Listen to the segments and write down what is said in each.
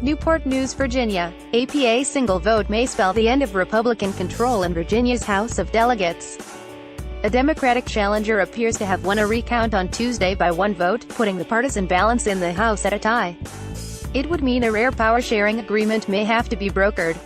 Newport News, Virginia. APA single vote may spell the end of Republican control in Virginia's House of Delegates. A Democratic challenger appears to have won a recount on Tuesday by one vote, putting the partisan balance in the House at a tie. It would mean a rare power-sharing agreement may have to be brokered.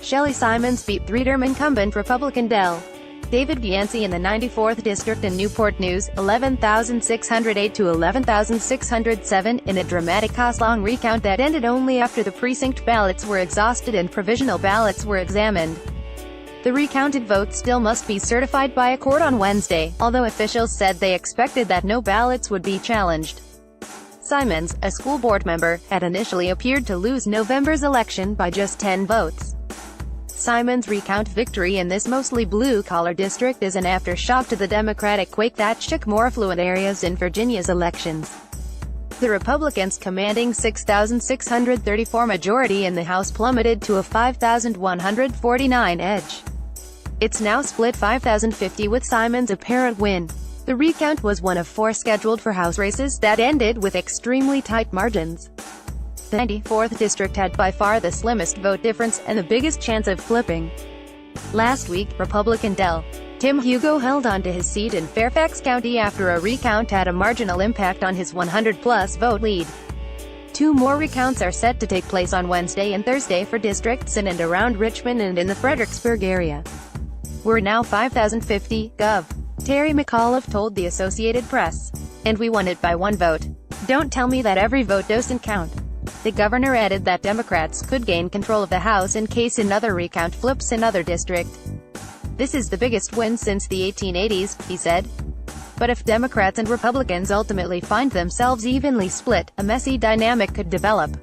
Shelley Simons beat three-term incumbent Republican Del. David Yancey in the 94th District in Newport News, 11,608 to 11,607, in a dramatic cost-long recount that ended only after the precinct ballots were exhausted and provisional ballots were examined. The recounted votes still must be certified by a court on Wednesday, although officials said they expected that no ballots would be challenged. Simons, a school board member, had initially appeared to lose November's election by just 10 votes. Simons' recount victory in this mostly blue-collar district is an aftershock to the Democratic quake that shook more affluent areas in Virginia's elections. The Republicans' commanding 6,634 majority in the House plummeted to a 5,149 edge. It's now split 5,050 with Simons' apparent win. The recount was one of four scheduled for House races that ended with extremely tight margins. The 94th District had by far the slimmest vote difference, and the biggest chance of flipping. Last week, Republican Del. Tim Hugo held on to his seat in Fairfax County after a recount had a marginal impact on his 100-plus vote lead. Two more recounts are set to take place on Wednesday and Thursday for districts in and around Richmond and in the Fredericksburg area. We're now 5,050, Gov. Terry McAuliffe told the Associated Press. And we won it by one vote. Don't tell me that every vote doesn't count. The governor added that Democrats could gain control of the House in case another recount flips another district. This is the biggest win since the 1880s, he said. But if Democrats and Republicans ultimately find themselves evenly split, a messy dynamic could develop.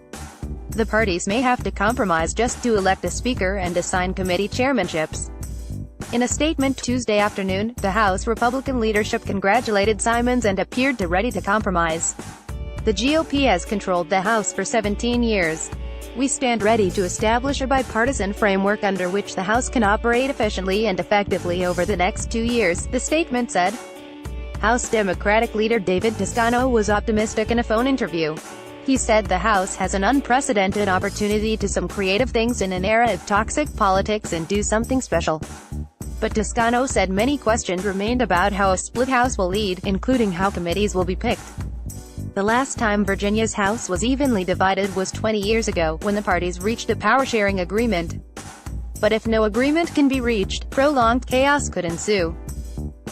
The parties may have to compromise just to elect a speaker and assign committee chairmanships. In a statement Tuesday afternoon, the House Republican leadership congratulated Simons and appeared ready to compromise. The GOP has controlled the House for 17 years. We stand ready to establish a bipartisan framework under which the House can operate efficiently and effectively over the next 2 years, the statement said. House Democratic leader David Toscano was optimistic in a phone interview. He said the House has an unprecedented opportunity to do some creative things in an era of toxic politics and do something special. But Toscano said many questions remained about how a split House will lead, including how committees will be picked. The last time Virginia's House was evenly divided was 20 years ago, when the parties reached a power-sharing agreement. But if no agreement can be reached, prolonged chaos could ensue.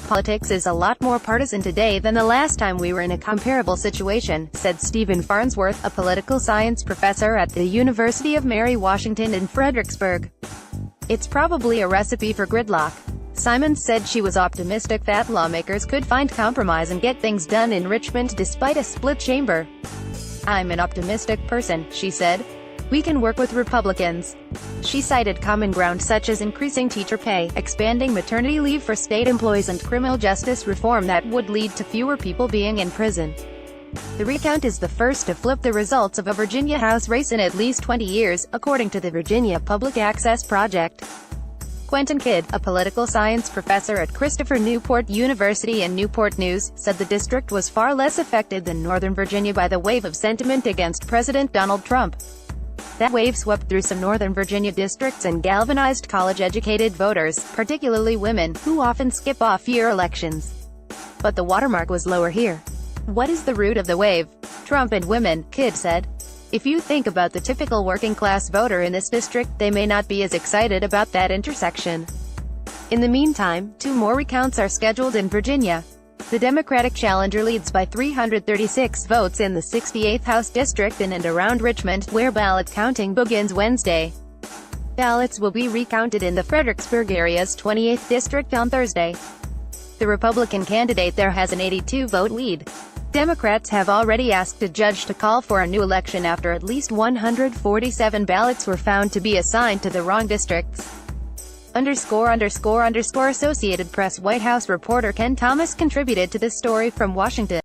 Politics is a lot more partisan today than the last time we were in a comparable situation, said Stephen Farnsworth, a political science professor at the University of Mary Washington in Fredericksburg. It's probably a recipe for gridlock. Simons said she was optimistic that lawmakers could find compromise and get things done in Richmond despite a split chamber. I'm an optimistic person, she said. We can work with Republicans. She cited common ground such as increasing teacher pay, expanding maternity leave for state employees and criminal justice reform that would lead to fewer people being in prison. The recount is the first to flip the results of a Virginia House race in at least 20 years, according to the Virginia Public Access Project. Quentin Kidd, a political science professor at Christopher Newport University in Newport News, said the district was far less affected than Northern Virginia by the wave of sentiment against President Donald Trump. That wave swept through some Northern Virginia districts and galvanized college-educated voters, particularly women, who often skip off-year elections. But the watermark was lower here. What is the root of the wave? Trump and women, Kidd said. If you think about the typical working-class voter in this district, they may not be as excited about that intersection. In the meantime, two more recounts are scheduled in Virginia. The Democratic challenger leads by 336 votes in the 68th House District in and around Richmond, where ballot counting begins Wednesday. Ballots will be recounted in the Fredericksburg area's 28th District on Thursday. The Republican candidate there has an 82-vote lead. Democrats have already asked a judge to call for a new election after at least 147 ballots were found to be assigned to the wrong districts. _____. Associated Press White House reporter Ken Thomas contributed to this story from Washington.